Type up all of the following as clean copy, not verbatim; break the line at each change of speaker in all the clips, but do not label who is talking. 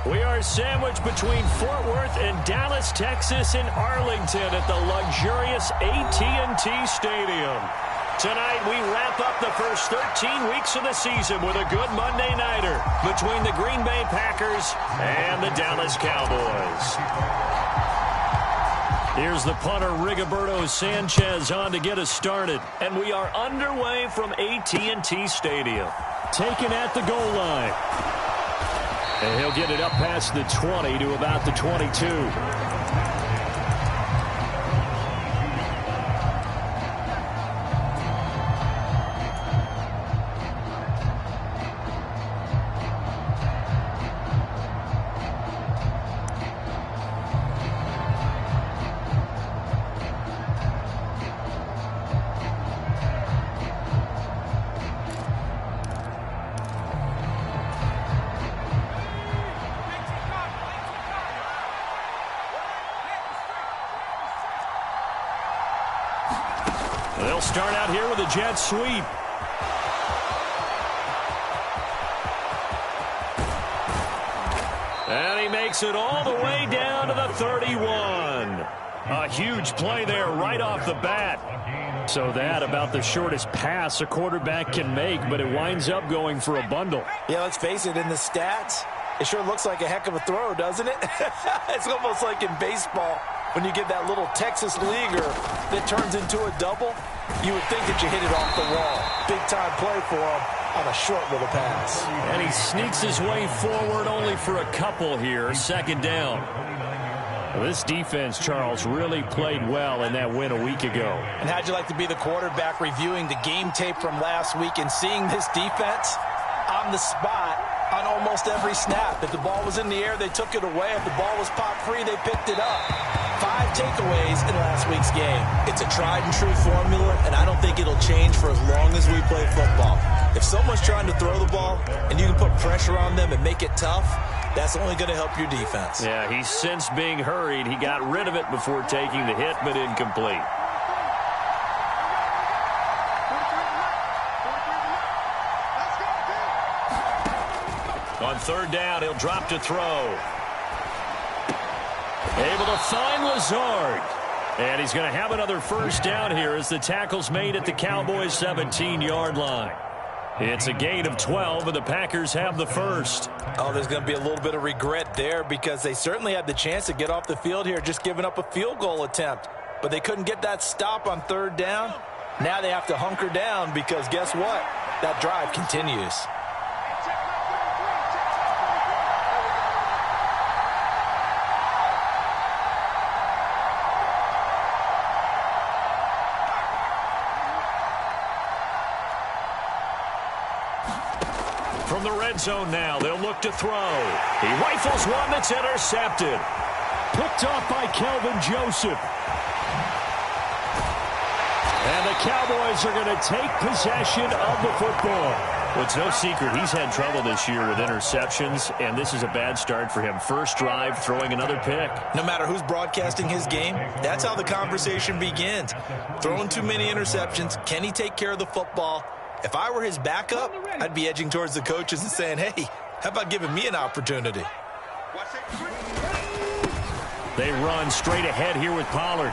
We are sandwiched between Fort Worth and Dallas, Texas, and Arlington at the luxurious AT&T Stadium. Tonight, we wrap up the first 13 weeks of the season with a good Monday nighter between the Green Bay Packers and the Dallas Cowboys. Here's the punter, Rigoberto Sanchez, on to get us started. And we are underway from AT&T Stadium. Taken at the goal line. And he'll get it up past the 20 to about the 22. They'll start out here with a jet sweep. And he makes it all the way down to the 31. A huge play there right off the bat. So that about the shortest pass a quarterback can make, but it winds up going for a bundle.
Yeah, let's face it, in the stats, it sure looks like a heck of a throw, doesn't it? It's almost like in baseball. When you get that little Texas leaguer that turns into a double, you would think that you hit it off the wall. Big-time play for him on a short little pass.
And he sneaks his way forward only for a couple here. Second down. This defense, Charles, really played well in that win a week ago.
And how'd you like to be the quarterback reviewing the game tape from last week and seeing this defense on the spot on almost every snap? If the ball was in the air, they took it away. If the ball was popped free, they picked it up. 5 takeaways in last week's game. It's a tried-and-true formula, and I don't think it'll change for as long as we play football. If someone's trying to throw the ball and you can put pressure on them and make it tough, that's only going to help your defense.
Yeah, he's since being hurried. He got rid of it before taking the hit, but incomplete. On third down, he'll drop to throw. Able to find Lazard. And he's going to have another first down here as the tackle's made at the Cowboys' 17-yard line. It's a gain of 12, and the Packers have the first.
Oh, there's going to be a little bit of regret there because they certainly had the chance to get off the field here, just giving up a field goal attempt. But they couldn't get that stop on third down. Now they have to hunker down because guess what? That drive continues.
From the red zone now, they'll look to throw. He rifles one that's intercepted. Picked off by Kelvin Joseph. And the Cowboys are going to take possession of the football. Well, it's no secret he's had trouble this year with interceptions, and this is a bad start for him. First drive, throwing another pick.
No matter who's broadcasting his game, that's how the conversation begins. Throwing too many interceptions. Can he take care of the football? If I were his backup, I'd be edging towards the coaches and saying, hey, how about giving me an opportunity?
They run straight ahead here with Pollard.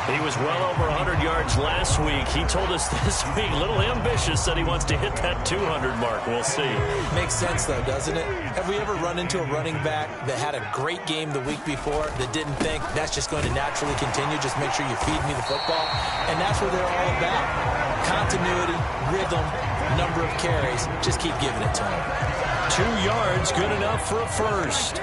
He was well over 100 yards last week. He told us this week, a little ambitious, said he wants to hit that 200 mark. We'll see.
Makes sense, though, doesn't it? Have we ever run into a running back that had a great game the week before that didn't think that's just going to naturally continue? Just make sure you feed me the football. And that's what they're all about. Continuity, rhythm, number of carries. Just keep giving it to him.
2 yards, good enough for a first.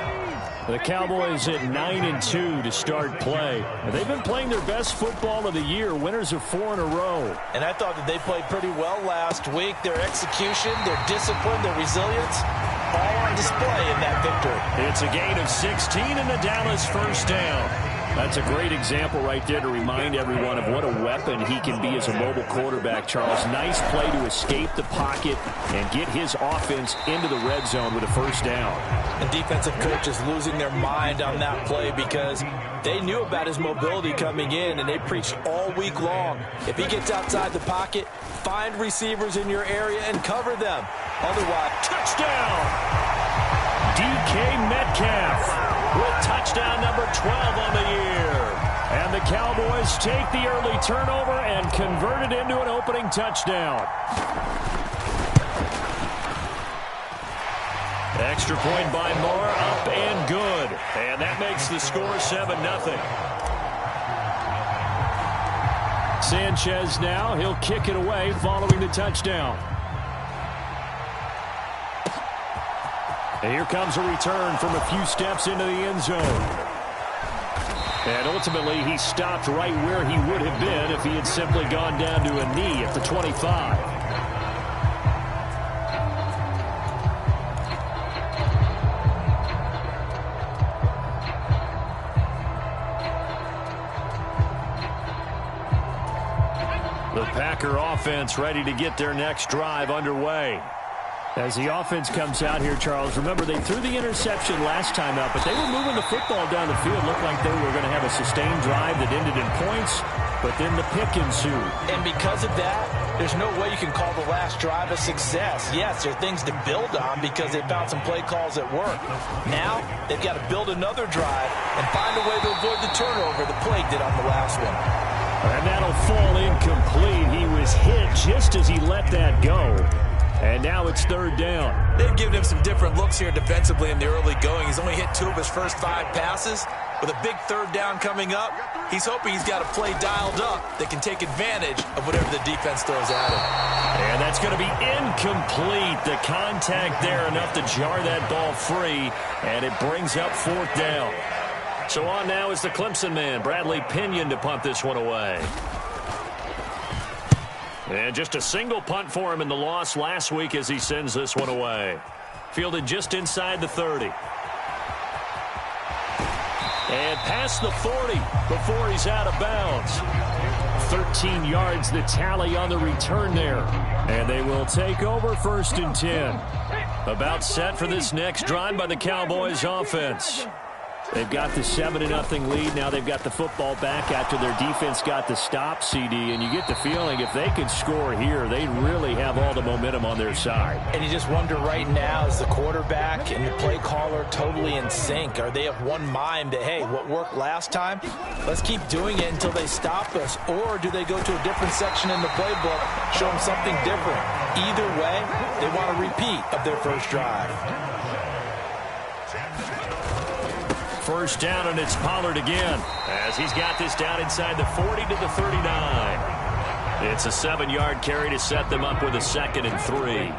The Cowboys at 9-2 to start play. They've been playing their best football of the year, winners of 4 in a row.
And I thought that they played pretty well last week. Their execution, their discipline, their resilience, all on display in that victory.
It's a gain of 16 and the Dallas first down. That's a great example right there to remind everyone of what a weapon he can be as a mobile quarterback, Charles. Nice play to escape the pocket and get his offense into the red zone with a first down.
The defensive coach is losing their mind on that play because they knew about his mobility coming in, and they preached all week long. If he gets outside the pocket, find receivers in your area and cover them. Otherwise,
touchdown! DK Metcalf with touchdown number 12 on the year. And the Cowboys take the early turnover and convert it into an opening touchdown. Extra point by Moore, up and good. And that makes the score 7-0. Sanchez now, he'll kick it away following the touchdown. And here comes a return from a few steps into the end zone. And ultimately, he stopped right where he would have been if he had simply gone down to a knee at the 25. The Packer offense ready to get their next drive underway. As the offense comes out here, Charles, remember they threw the interception last time out, but they were moving the football down the field. Looked like they were going to have a sustained drive that ended in points, but then the pick ensued.
And because of that, there's no way you can call the last drive a success. Yes, there are things to build on because they found some play calls that work. Now, they've got to build another drive and find a way to avoid the turnover the play did on the last one.
And that'll fall incomplete. He was hit just as he let that go. And now it's third down.
They've given him some different looks here defensively in the early going. He's only hit 2 of his first 5 passes. With a big third down coming up, he's hoping he's got a play dialed up that can take advantage of whatever the defense throws at him.
And that's going to be incomplete. The contact there enough to jar that ball free, and it brings up fourth down. So on now is the Clemson man, Bradley Pinion, to punt this one away. And just a single punt for him in the loss last week as he sends this one away. Fielded just inside the 30. And past the 40 before he's out of bounds. 13 yards the tally on the return there. And they will take over 1st and 10. About set for this next drive by the Cowboys offense. They've got the 7-0 lead. Now they've got the football back after their defense got the stop, CD. And you get the feeling if they could score here, they'd really have all the momentum on their side.
And you just wonder right now, is the quarterback and the play caller totally in sync? Are they of one mind that, hey, what worked last time, let's keep doing it until they stop us? Or do they go to a different section in the playbook, show them something different? Either way, they want a repeat of their first drive.
First down, and it's Pollard again, as he's got this down inside the 40 to the 39. It's a 7-yard carry to set them up with a 2nd and 3.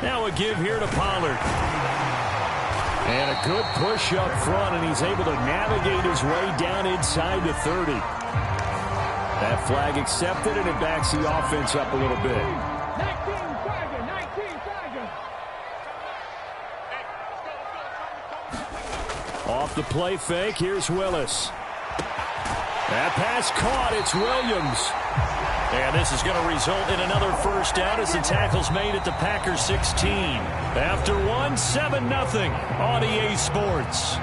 Now a give here to Pollard. And a good push up front, and he's able to navigate his way down inside the 30. That flag accepted, and it backs the offense up a little bit. Off the play fake, here's Willis. That pass caught, it's Williams. And this is going to result in another first down as the tackle's made at the Packers 16. After one, 7-0 on EA Sports.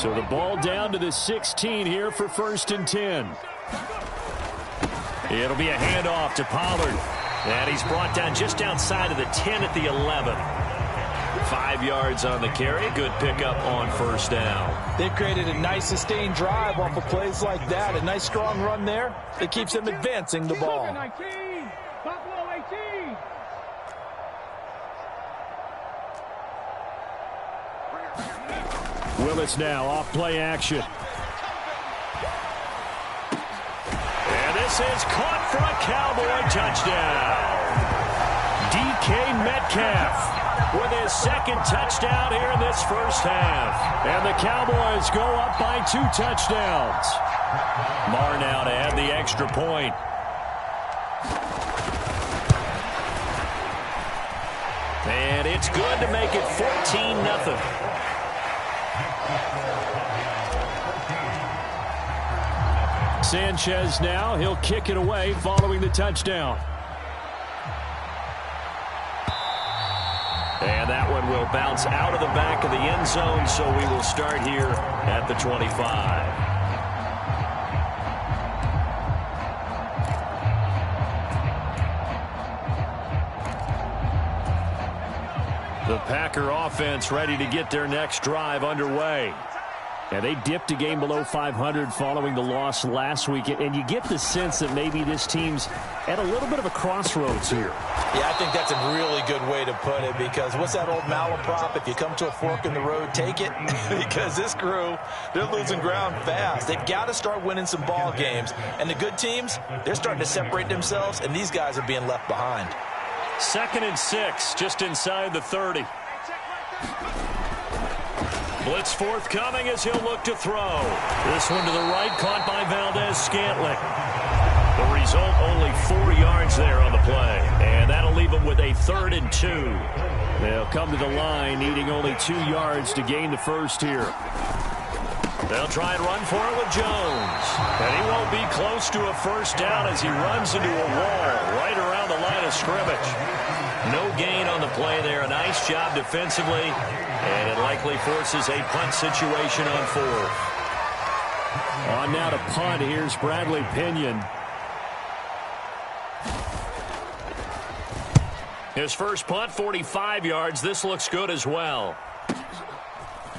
So the ball down to the 16 here for 1st and 10. It'll be a handoff to Pollard. And he's brought down just outside of the 10 at the 11. 5 yards on the carry. Good pickup on first down.
They've created a nice sustained drive off of plays like that. A nice strong run there that keeps them advancing the ball.
Willis now off play action. And this is caught for a Cowboy touchdown. DK Metcalf with his 2nd touchdown here in this first half. And the Cowboys go up by 2 touchdowns. Marr now to add the extra point. And it's good to make it 14-0. Sanchez now, he'll kick it away following the touchdown. And that one will bounce out of the back of the end zone, so we will start here at the 25. The Packer offense ready to get their next drive underway. And they dipped a game below 500 following the loss last week. And you get the sense that maybe this team's at a little bit of a crossroads here.
Yeah, I think that's a really good way to put it, because what's that old malaprop? If you come to a fork in the road, take it. Because this crew, they're losing ground fast. They've got to start winning some ball games. And the good teams, they're starting to separate themselves, and these guys are being left behind.
2nd and 6, just inside the 30. Blitz forthcoming as he'll look to throw. This one to the right, caught by Valdez-Scantling. The result, only 4 yards there on the play. And that'll leave them with a 3rd and 2. They'll come to the line, needing only 2 yards to gain the first here. They'll try and run for it with Jones. And he won't be close to a first down as he runs into a wall right around the line of scrimmage. No gain on the play there. A nice job defensively. And it likely forces a punt situation on 4th. On now to punt. Here's Bradley Pinion. His first punt, 45 yards. This looks good as well.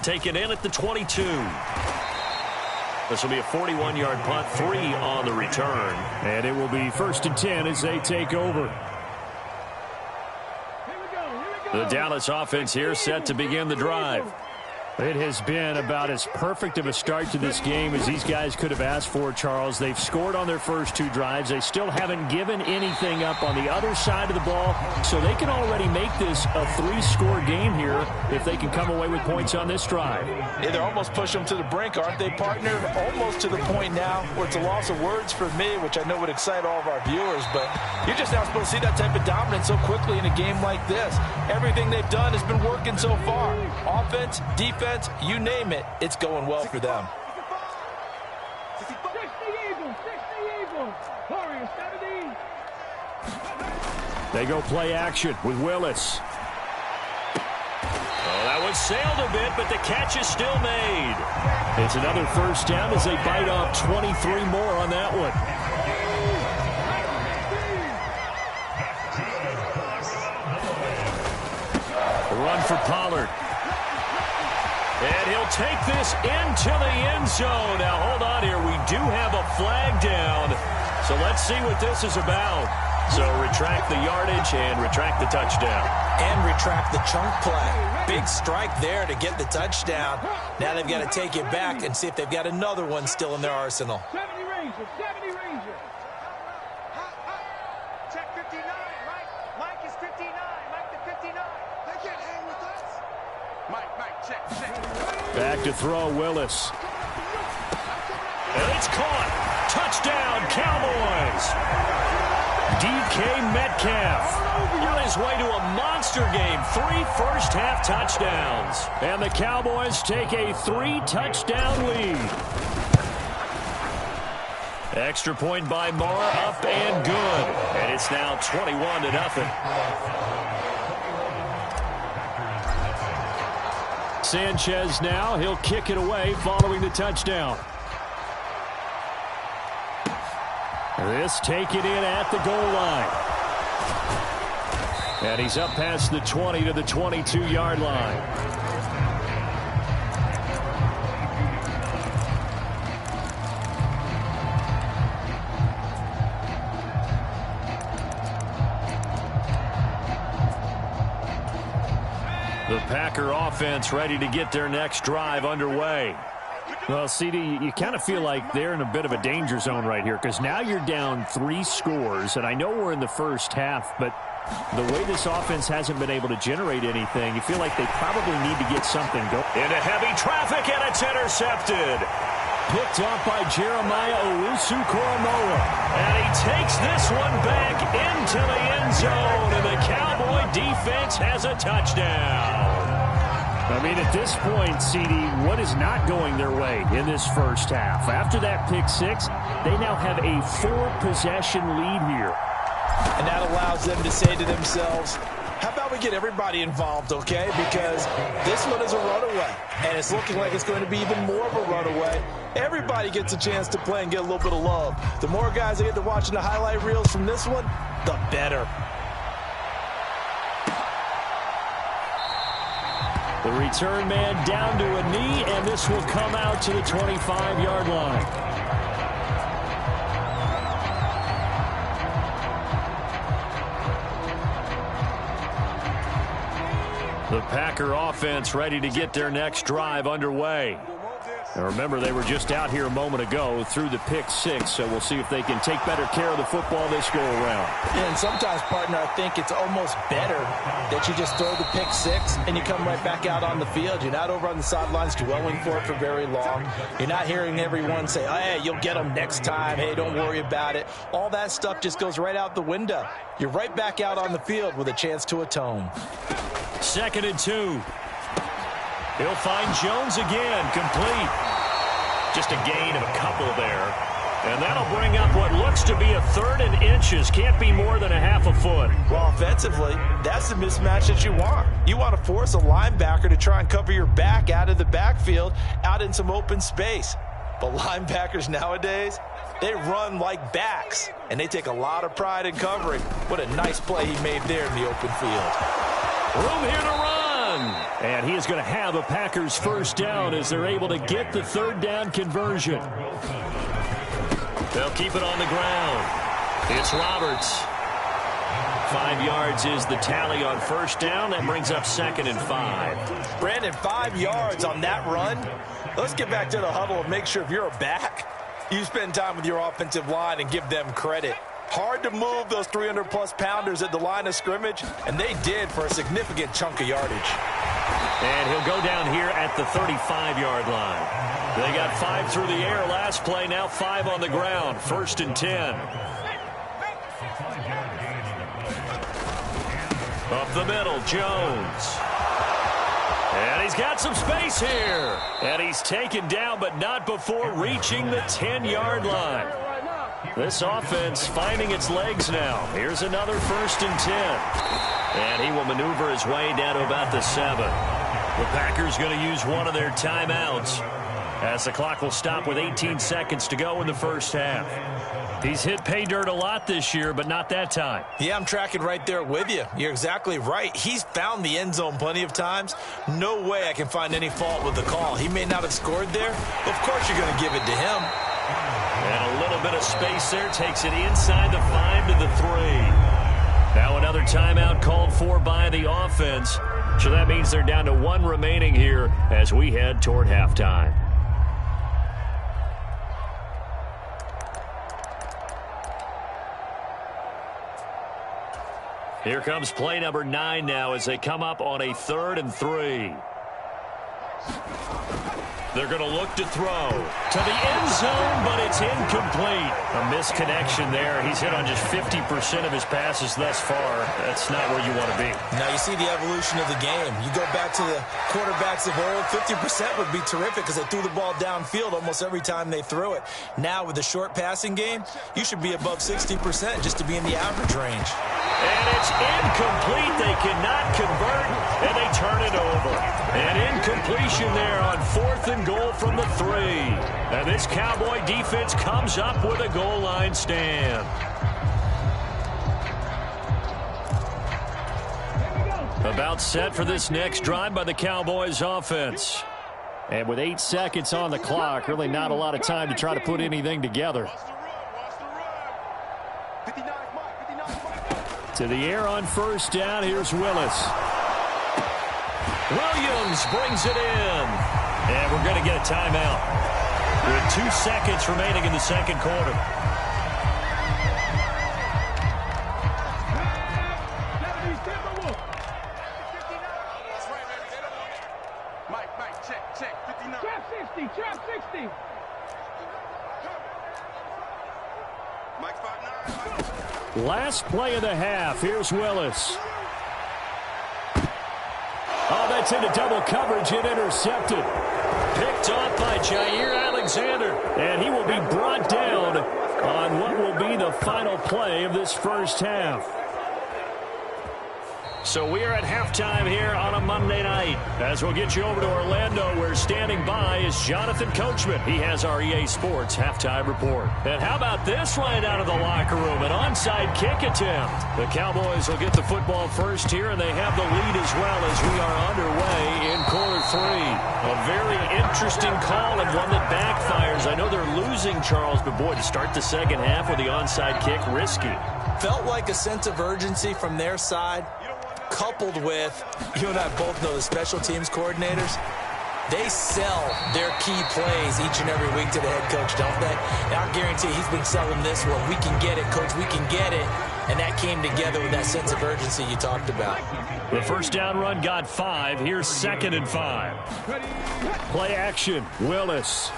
Taken in at the 22. This will be a 41-yard punt, 3 on the return. And it will be 1st and 10 as they take over. The Dallas offense here set to begin the drive. It has been about as perfect of a start to this game as these guys could have asked for, Charles. They've scored on their first 2 drives. They still haven't given anything up on the other side of the ball, so they can already make this a 3-score game here if they can come away with points on this drive.
Yeah, they're almost pushing them to the brink, aren't they, partner? Almost to the point now where it's a loss of words for me, which I know would excite all of our viewers, but you're just not supposed to see that type of dominance so quickly in a game like this. Everything they've done has been working so far. Offense, defense, you name it, it's going well for them.
They go play action with Willis. Oh, that one sailed a bit, but the catch is still made. It's another first down as they bite off 23 more on that one. The run for Pollard. And he'll take this into the end zone. Now, hold on here. We do have a flag down. So let's see what this is about. So retract the yardage and retract the touchdown.
And retract the chunk play. Big strike there to get the touchdown. Now they've got to take it back and see if they've got another one still in their arsenal.
70 Ranger, 70 Ranger. Check 59, Mike. Mike is 59. Mike the 59. They can't hang with us. Mike, check.
Back to throw, Willis. And it's caught. Touchdown, Cowboys. DK Metcalf on his way to a monster game. 3 first-half touchdowns. And the Cowboys take a 3-touchdown lead. Extra point by Moore, up and good. And it's now 21-0. Sanchez now, he'll kick it away following the touchdown. This taken in at the goal line. And he's up past the 20 to the 22-yard line. The Packer offense ready to get their next drive underway. Well, CD, you kind of feel like they're in a bit of a danger zone right here because now you're down 3 scores, and I know we're in the first half, but the way this offense hasn't been able to generate anything, you feel like they probably need to get something going. Into heavy traffic, and it's intercepted. Picked off by Jeremiah Owusu-Koramoah. And he takes this one back into the end zone, and the Cowboy defense has a touchdown.
I mean, at this point, CD, what is not going their way in this first half? After that pick six, they now have a 4-possession lead here.
And that allows them to say to themselves, how about we get everybody involved, okay? Because this one is a runaway, and it's looking like it's going to be even more of a runaway. Everybody gets a chance to play and get a little bit of love. The more guys that get to watching the highlight reels from this one, the better.
The return man down to a knee, and this will come out to the 25-yard line. The Packer offense ready to get their next drive underway. And remember, they were just out here a moment ago through the pick six, so we'll see if they can take better care of the football this go around.
Yeah, and sometimes, partner, I think it's almost better that you just throw the pick six and you come right back out on the field. You're not over on the sidelines dwelling for it for very long. You're not hearing everyone say, oh, hey, you'll get them next time. Hey, don't worry about it. All that stuff just goes right out the window. You're right back out on the field with a chance to atone.
2nd and 2. He'll find Jones again, complete. Just a gain of a couple there. And that'll bring up what looks to be a 3rd and inches. Can't be more than a half a foot.
Well, offensively, that's the mismatch that you want. You want to force a linebacker to try and cover your back out of the backfield, out in some open space. But linebackers nowadays, they run like backs, and they take a lot of pride in covering. What a nice play he made there in the open field.
Room here to run. And he is going to have a Packers first down as they're able to get the 3rd down conversion. They'll keep it on the ground. It's Roberts. 5 yards is the tally on first down. That brings up 2nd and 5.
Brandon, 5 yards on that run. Let's get back to the huddle and make sure if you're a back, you spend time with your offensive line and give them credit. Hard to move those 300-plus pounders at the line of scrimmage, and they did for a significant chunk of yardage.
And he'll go down here at the 35-yard line. They got 5 through the air last play, now 5 on the ground. 1st and 10. Up the middle, Jones. And he's got some space here. And he's taken down, but not before reaching the 10-yard line. This offense finding its legs now. Here's another 1st and 10. And he will maneuver his way down to about the 7. The Packers going to use one of their timeouts as the clock will stop with 18 seconds to go in the first half. He's hit pay dirt a lot this year, but not that time.
Yeah, I'm tracking right there with you. You're exactly right. He's found the end zone plenty of times. No way I can find any fault with the call. He may not have scored there. Of course you're going to give it to him.
And a little bit of space there takes it inside the 5 to the 3. Now another timeout called for by the offense. So that means they're down to 1 remaining here as we head toward halftime. Here comes play number 9 now as they come up on a 3rd and 3. They're going to look to throw to the end zone, but it's incomplete. A misconnection there. He's hit on just 50% of his passes thus far. That's not where you want to be.
Now you see the evolution of the game. You go back to the quarterbacks of old, 50% would be terrific because they threw the ball downfield almost every time they threw it. Now with the short passing game, you should be above 60% just to be in the average range.
And it's incomplete. They cannot convert, and they turn it over. An incompletion there on 4th and goal from the 3. And this Cowboy defense comes up with a goal line stand. About set for this next drive by the Cowboys offense. And with 8 seconds on the clock, really not a lot of time to try to put anything together. To the air on first down, here's Willis. Williams brings it in. And we're going to get a timeout with 2 seconds remaining in the second quarter.
Mike, check, 59. Trap 60. Mike 5'9".
Last play of the half. Here's Willis. Oh, that's into double coverage and intercepted. Picked off by Jair Alexander. And he will be brought down on what will be the final play of this first half. So we are at halftime here on a Monday night. As we'll get you over to Orlando, where standing by is Jonathan Coachman. He has our EA Sports halftime report. And how about this right out of the locker room? An onside kick attempt. The Cowboys will get the football first here, and they have the lead as well as we are underway in quarter three. A very interesting call and one that backfires. I know they're losing, Charles, but boy, to start the second half with the onside kick, risky.
Felt like a sense of urgency from their side, coupled with, you and I both know the special teams coordinators, they sell their key plays each and every week to the head coach, don't they? And I guarantee he's been selling this one. We can get it, coach, we can get it. And that came together with that sense of urgency you talked about.
The first down run got 5. Here's 2nd and 5. Play action, Willis.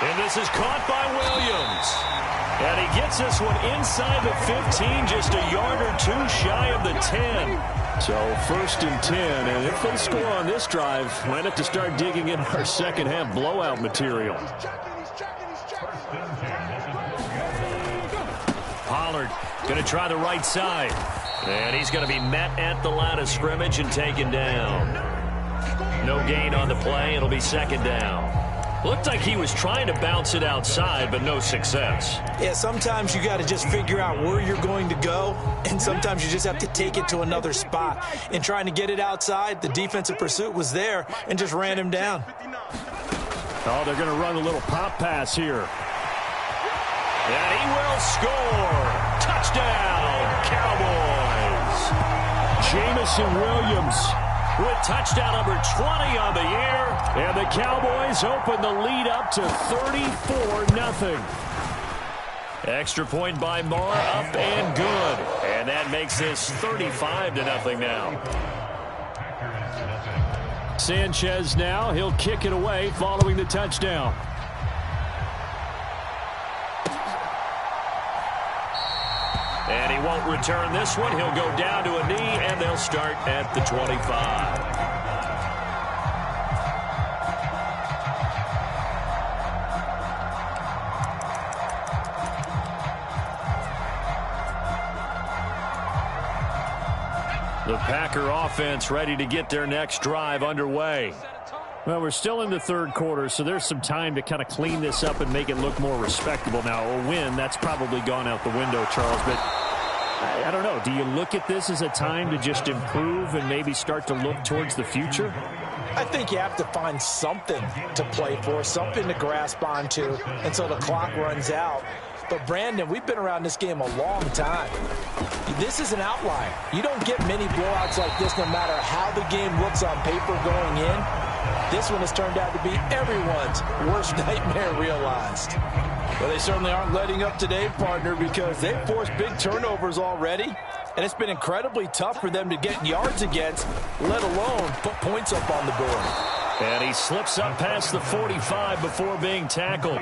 And this is caught by Williams. And he gets this one inside the 15, just a yard or two shy of the 10. So 1st and 10, and if they score on this drive, might have to start digging in our second half blowout material. Pollard going to try the right side. And he's going to be met at the line of scrimmage and taken down. No gain on the play. It'll be 2nd down. Looked like he was trying to bounce it outside, but no success.
Yeah, sometimes you got to just figure out where you're going to go, and sometimes you just have to take it to another spot. In trying to get it outside, the defensive pursuit was there and just ran him down.
Oh, they're going to run a little pop pass here. And he will score. Touchdown, Cowboys. Jamison Williams with touchdown number 20 on the year. And the Cowboys open the lead up to 34-0. Extra point by Marr, up and good. And that makes this 35-0 now. Sanchez now, he'll kick it away following the touchdown. And he won't return this one. He'll go down to a knee, and they'll start at the 25. The Packer offense ready to get their next drive underway. Well, we're still in the third quarter, so there's some time to kind of clean this up and make it look more respectable. Now, a win, that's probably gone out the window, Charles, but I don't know. Do you look at this as a time to just improve and maybe start to look towards the future?
I think you have to find something to play for, something to grasp onto until the clock runs out. But, Brandon, we've been around this game a long time. This is an outlier. You don't get many blowouts like this no matter how the game looks on paper going in. This one has turned out to be everyone's worst nightmare realized. Well, they certainly aren't letting up today, partner, because they've forced big turnovers already. And it's been incredibly tough for them to get yards against, let alone put points up on the board.
And he slips up past the 45 before being tackled.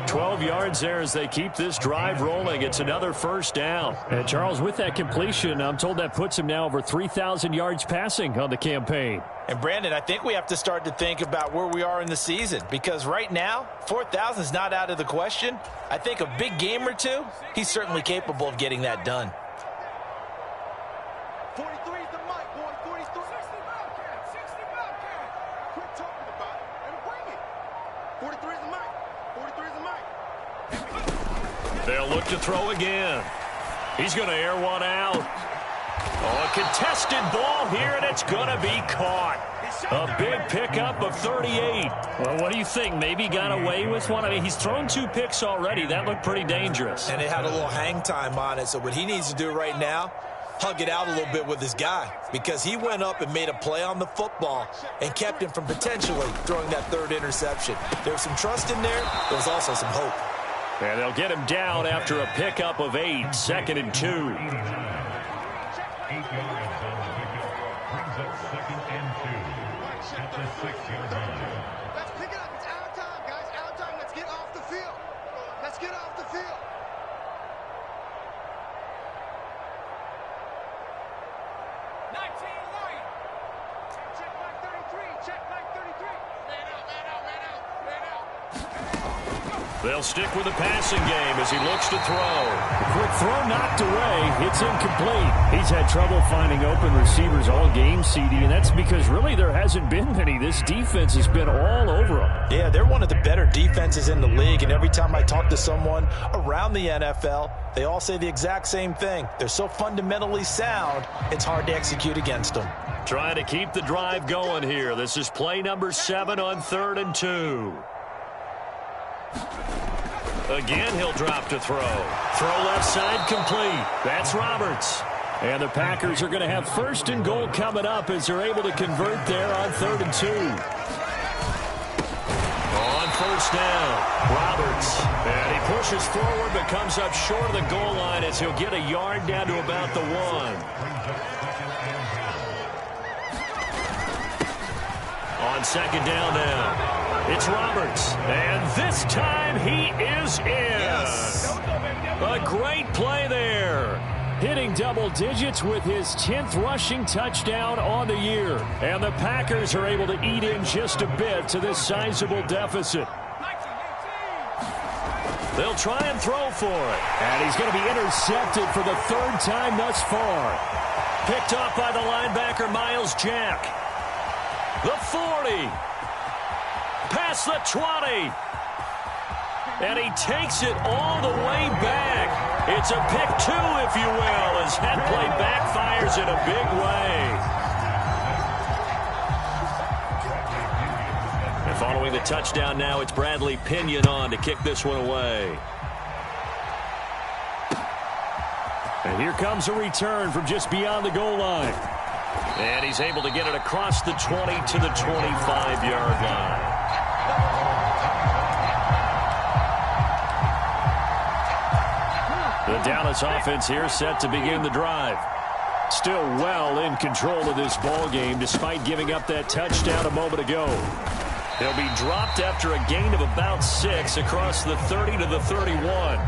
12 yards there as they keep this drive rolling. It's another first down. And Charles, with that completion, I'm told that puts him now over 3,000 yards passing on the campaign.
And, Brandon, I think we have to start to think about where we are in the season, because right now, 4,000 is not out of the question. I think a big game or two, he's certainly capable of getting that done.
43 is the mic, boy. 43. 60 Bobcat. 60 Bobcat. Quit talking about it and bring it. 43 is the mic. 43 is the mic.
They'll look to throw again. He's going to air one out. Oh, a contested ball here, and it's going to be caught. A big pickup of 38. Well, what do you think? Maybe got away with one? I mean, he's thrown 2 picks already. That looked pretty dangerous.
And it had a little hang time on it, so what he needs to do right now, hug it out a little bit with his guy, because he went up and made a play on the football and kept him from potentially throwing that 3rd interception. There was some trust in there. There was also some hope.
And they'll get him down after a pickup of 8, 2nd and 2.
8 yards on the pickup. Brings up 2nd and 2 at the 6-yard line.
Let's pick it up. It's out of time, guys. Out of time. Let's get off the field. Let's get off the field.
They'll stick with the passing game as he looks to throw.
Quick throw knocked away. It's incomplete. He's had trouble finding open receivers all game, CD, and that's because really there hasn't been many. This defense has been all over them.
Yeah, they're one of the better defenses in the league, and every time I talk to someone around the NFL, they all say the exact same thing. They're so fundamentally sound, it's hard to execute against them.
Trying to keep the drive going here. This is play number 7 on 3rd and 2. Again, he'll drop to throw. Throw left side complete. That's Roberts. And the Packers are going to have 1st and goal coming up as they're able to convert there on 3rd and 2. On 1st down, Roberts. And he pushes forward but comes up short of the goal line as he'll get a yard down to about the 1. On 2nd down now. It's Roberts, and this time he is in. Yes. A great play there. Hitting double digits with his 10th rushing touchdown on the year. And the Packers are able to eat in just a bit to this sizable deficit. They'll try and throw for it. And he's going to be intercepted for the 3rd time thus far. Picked off by the linebacker, Miles Jack. The 40. Past the 20. And he takes it all the way back. It's a pick 2, if you will, as that play backfires in a big way. And following the touchdown now, it's Bradley Pinion on to kick this one away. And here comes a return from just beyond the goal line. And he's able to get it across the 20 to the 25-yard line. The Dallas offense here set to begin the drive. Still well in control of this ball game despite giving up that touchdown a moment ago. He'll be dropped after a gain of about 6 across the 30 to the 31.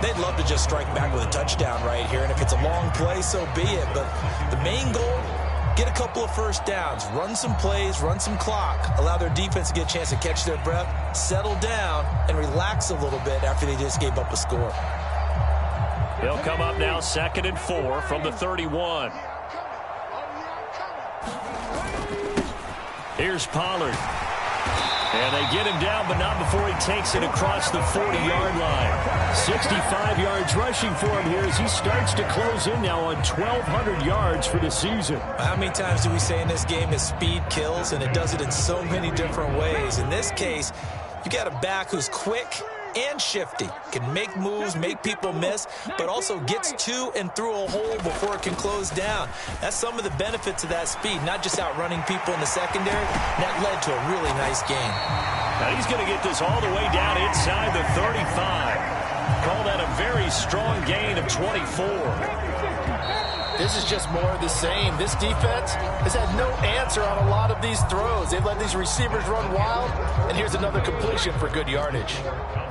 They'd love to just strike back with a touchdown right here, and if it's a long play, so be it. But the main goal, get a couple of 1st downs, run some plays, run some clock, allow their defense to get a chance to catch their breath, settle down, and relax a little bit after they just gave up a score.
They'll come up now 2nd and 4 from the 31. Here's Pollard. And they get him down, but not before he takes it across the 40-yard line. 65 yards rushing for him here as he starts to close in now on 1,200 yards for the season.
How many times do we say in this game that speed kills, and it does it in so many different ways? In this case, you got a back who's quick and shifty, can make moves, make people miss, but also gets to and through a hole before it can close down. That's some of the benefits of that speed, not just outrunning people in the secondary. That led to a really nice game.
Now he's going to get this all the way down inside the 35. Call that a very strong gain of 24.
This is just more of the same. This defense has had no answer on a lot of these throws. They've let these receivers run wild, and here's another completion for good yardage.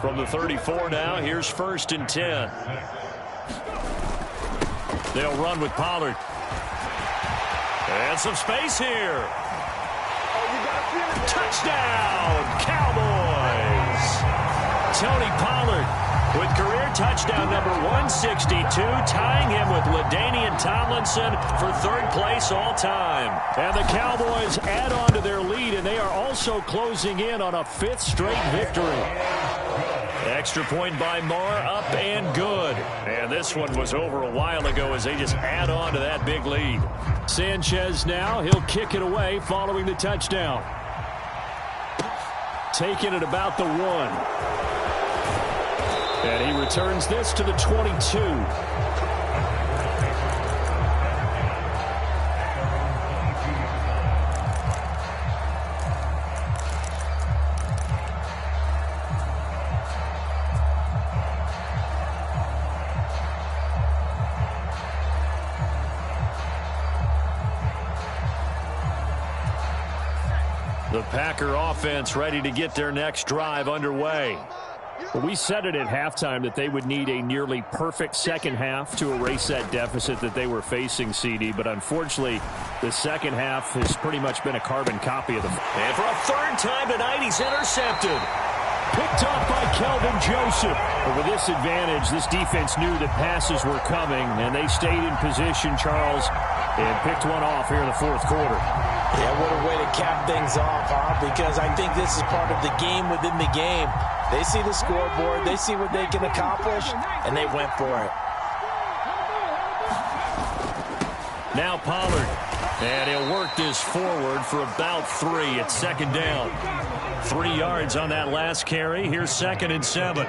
From the 34 now, here's 1st and 10. They'll run with Pollard. And some space here. Touchdown, Cowboys! Tony Pollard with career touchdown number 162, tying him with LaDainian Tomlinson for 3rd place all time. And the Cowboys add on to their lead, and they are also closing in on a 5th straight victory. Extra point by Marr, up and good. And this one was over a while ago as they just add on to that big lead. Sanchez now, he'll kick it away following the touchdown. Taking it about the 1. And he returns this to the 22. The Packer offense ready to get their next drive underway. We said it at halftime that they would need a nearly perfect second half to erase that deficit that they were facing, CD. But unfortunately, the second half has pretty much been a carbon copy of the. And for a 3rd time tonight, he's intercepted.
picked off by Kelvin Joseph. But with this advantage, this defense knew that passes were coming, and they stayed in position, Charles, and picked one off here in the fourth quarter.
Yeah, what a way to cap things off, huh? Because I think this is part of the game within the game. They see the scoreboard, they see what they can accomplish, and they went for it.
Now Pollard, and he'll work this forward for about 3. It's second down. 3 yards on that last carry. Here's 2nd and 7.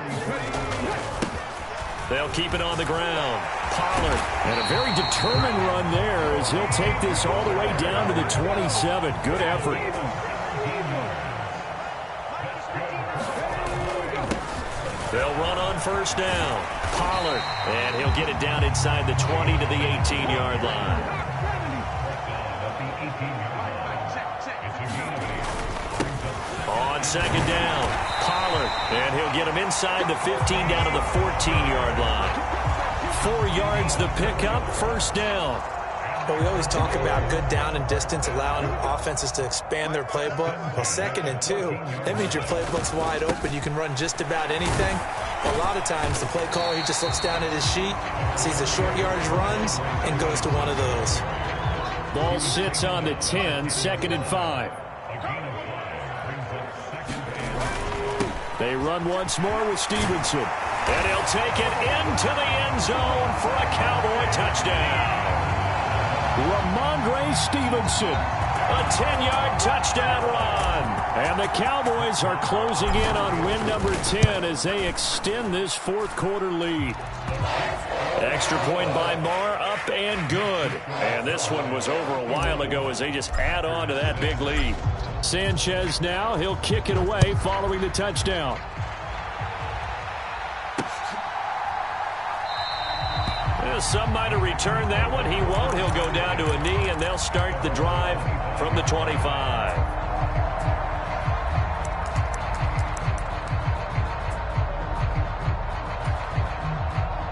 They'll keep it on the ground. Pollard, and a very determined run there as he'll take this all the way down to the 27. Good effort. They'll run on first down. Pollard, and he'll get it down inside the 20 to the 18-yard line. On second down, Pollard, and he'll get him inside the 15 down to the 14-yard line. 4 yards the pickup, first down.
But we always talk about good down and distance, allowing offenses to expand their playbook. Well, 2nd and 2, that means your playbook's wide open. You can run just about anything. A lot of times, the play caller, he just looks down at his sheet, sees the short yardage runs, and goes to one of those.
Ball sits on the 10, 2nd and 5. They run once more with Stevenson. And he'll take it into the end zone for a Cowboy touchdown. Ramondre Stevenson, a 10-yard touchdown run. And the Cowboys are closing in on win number 10 as they extend this fourth quarter lead. Extra point by Marr, up and good. And this one was over a while ago as they just add on to that big lead. Sanchez now, he'll kick it away following the touchdown. Some might have returned that one. He won't. He'll go down to a knee, and they'll start the drive from the 25.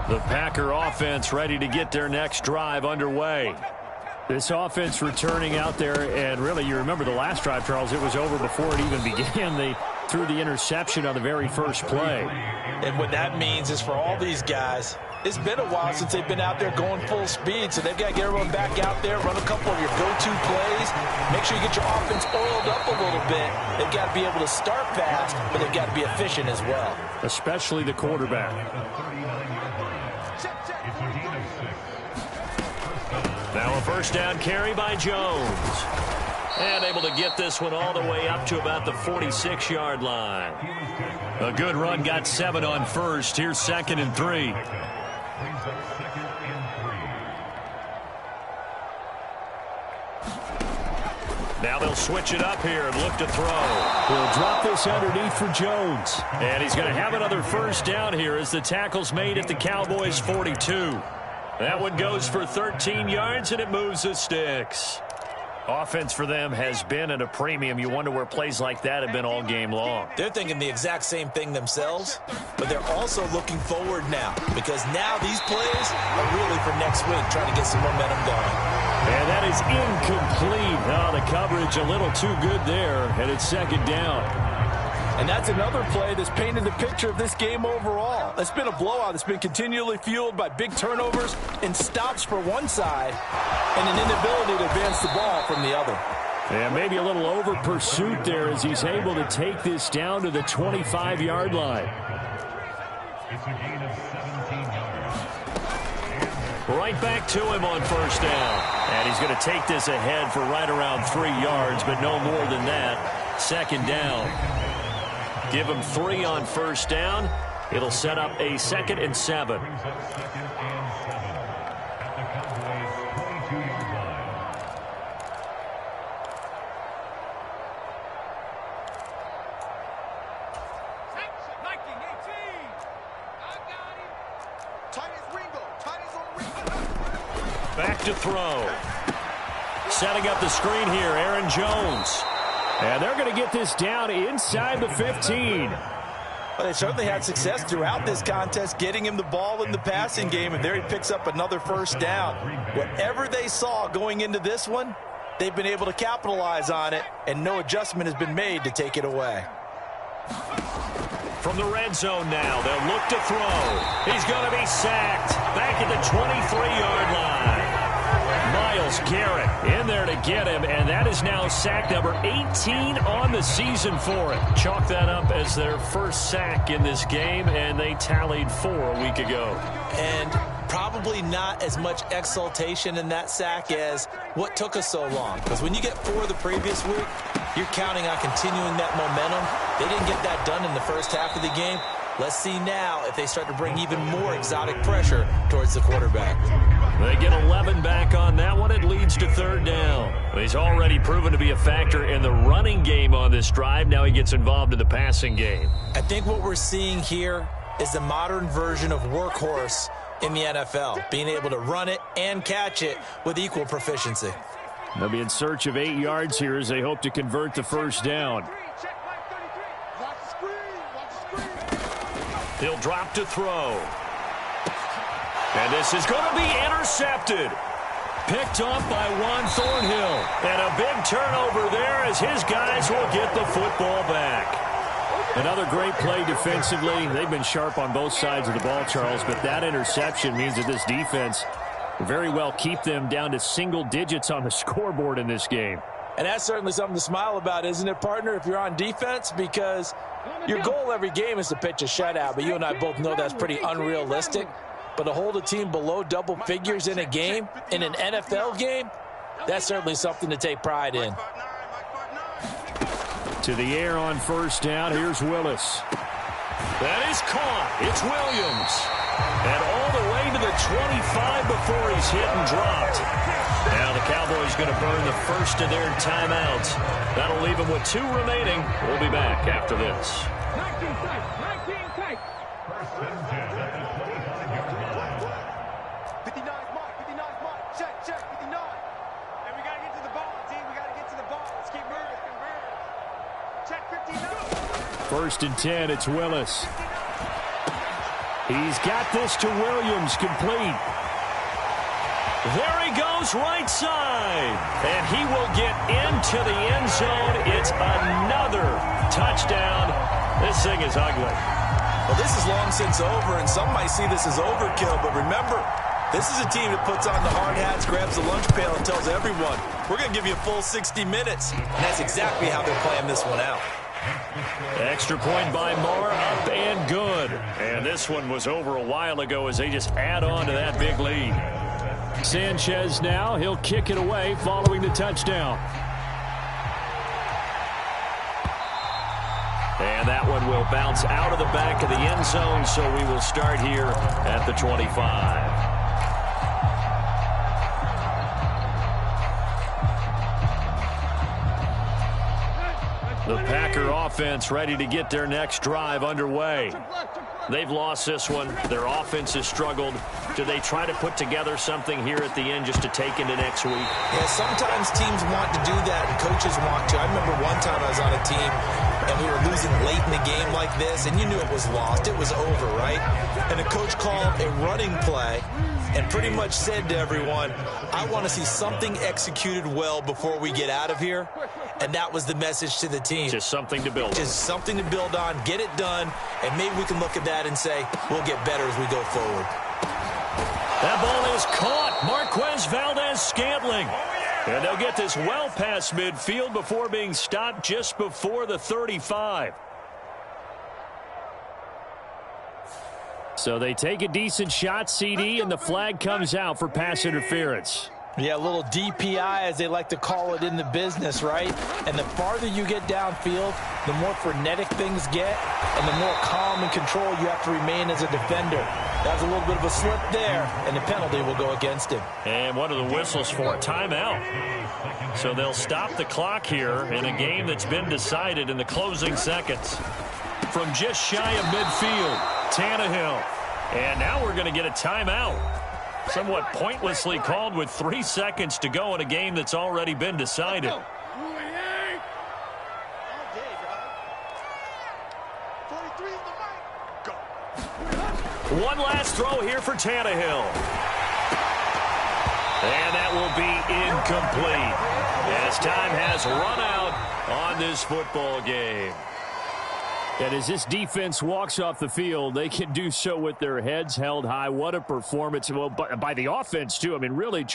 The Packer offense ready to get their next drive underway. This offense returning out there, and really, you remember the last drive, Charles, it was over before it even began. They threw the interception on the very first play.
And what that means is for all these guys, it's been a while since they've been out there going full speed, so they've got to get everyone back out there, run a couple of your go-to plays, make sure you get your offense oiled up a little bit. They've got to be able to start fast, but they've got to be efficient as well.
Especially the quarterback. Now a first down carry by Jones. And able to get this one all the way up to about the 46-yard line. A good run, got 7 on first. Here's 2nd and 3. Now they'll switch it up here and look to throw. He'll drop this underneath for Jones. And he's going to have another first down here as the tackle's made at the Cowboys' 42. That one goes for 13 yards, and it moves the sticks. Offense for them has been at a premium. You wonder where plays like that have been all game long.
They're thinking the exact same thing themselves, but they're also looking forward now because now these plays are really for next week, trying to get some momentum going.
And that is incomplete. Oh, the coverage a little too good there, and it's 2nd down.
And that's another play that's painted the picture of this game overall. It's been a blowout that's been continually fueled by big turnovers and stops for one side and an inability to advance the ball from the other.
And maybe a little over pursuit there as he's able to take this down to the 25-yard line.
It's a gain of 17 yards.
Right back to him on first down. And he's going to take this ahead for right around 3 yards, but no more than that. 2nd down. Give him 3 on first down. It'll set up a 2nd and 7.
Brings up 2nd and 7 at the Cowboys' 22-yard line.
Back to throw. Setting up the screen here, Aaron Jones. And they're going to get this down inside the 15.
Well, they certainly had success throughout this contest, getting him the ball in the passing game, and there he picks up another first down. Whatever they saw going into this one, they've been able to capitalize on it, and no adjustment has been made to take it away.
from the red zone now. They'll look to throw. He's going to be sacked back at the 23-yard line. Myles Garrett in there to get him, and that is now sack number 18 on the season for it. Chalk that up as their first sack in this game, and they tallied 4 a week ago.
And probably not as much exultation in that sack as what took us so long. Because when you get 4 the previous week, you're counting on continuing that momentum. They didn't get that done in the first half of the game. Let's see now if they start to bring even more exotic pressure towards the quarterback.
They get 11 back on that one. It leads to 3rd down. He's already proven to be a factor in the running game on this drive. Now he gets involved in the passing game.
I think what we're seeing here is the modern version of workhorse in the NFL, being able to run it and catch it with equal proficiency.
They'll be in search of 8 yards here as they hope to convert the first down. He'll drop to throw. And this is going to be intercepted. Picked off by Juan Thornhill. And a big turnover there as his guys will get the football back. Another great play defensively. They've been sharp on both sides of the ball, Charles, but that interception means that this defense will very well keep them down to single digits on the scoreboard in this game.
And that's certainly something to smile about, isn't it, partner, if you're on defense? Because your goal every game is to pitch a shutout, but you and I both know that's pretty unrealistic. But to hold a team below double figures in a game, in an NFL game, that's certainly something to take pride in.
To the air on first down. Here's Willis. That is caught. It's Williams. And all the way to the 25 before he's hit and dropped. Now the Cowboys going to burn the first of their timeouts. That'll leave them with 2 remaining. We'll be back after this.
19 take. First and 10 at the 25-yard line.
59 mark, 59 mark. Check, 59. And we got to get to the ball, team. We got to get to the ball. Let's keep moving. Check 59.
First and 10, it's Willis. He's got this to Williams, complete. There he goes, right side. And he will get into the end zone. It's another touchdown. This thing is ugly.
Well, this is long since over, and some might see this as overkill. But remember, this is a team that puts on the hard hats, grabs the lunch pail, and tells everyone, we're going to give you a full 60 minutes. And that's exactly how they're playing this one out.
Extra point by Moore, up and good. And this one was over a while ago as they just add on to that big lead. Sanchez now, he'll kick it away following the touchdown. And that one will bounce out of the back of the end zone, so we will start here at the 25. The Packer offense ready to get their next drive underway. They've lost this one. Their offense has struggled. Do they try to put together something here at the end just to take into next week?
Yeah, sometimes teams want to do that, and coaches want to. I remember one time I was on a team, and we were losing late in the game like this, and you knew it was lost. It was over, right? And the coach called a running play and pretty much said to everyone, I want to see something executed well before we get out of here. And that was the message to the team.
Just something to build on.
Just something to build on, get it done, and maybe we can look at that and say, we'll get better as we go forward.
That ball is caught. Marquez Valdez-Scantling. And they'll get this well past midfield before being stopped just before the 35. So they take a decent shot, CD, and the flag comes out for pass interference.
Yeah, a little DPI, as they like to call it in the business, right? And the farther you get downfield, the more frenetic things get, and the more calm and control you have to remain as a defender. That was a little bit of a slip there, and the penalty will go against him.
And one of the whistles for a timeout. So they'll stop the clock here in a game that's been decided in the closing seconds. From just shy of midfield, Tannehill. And now we're going to get a timeout. Somewhat pointlessly called with 3 seconds to go in a game that's already been decided. One last throw here for Tannehill. And that will be incomplete as time has run out on this football game. And as this defense walks off the field, they can do so with their heads held high. What a performance. Well, by the offense, too. I mean, really, Charles.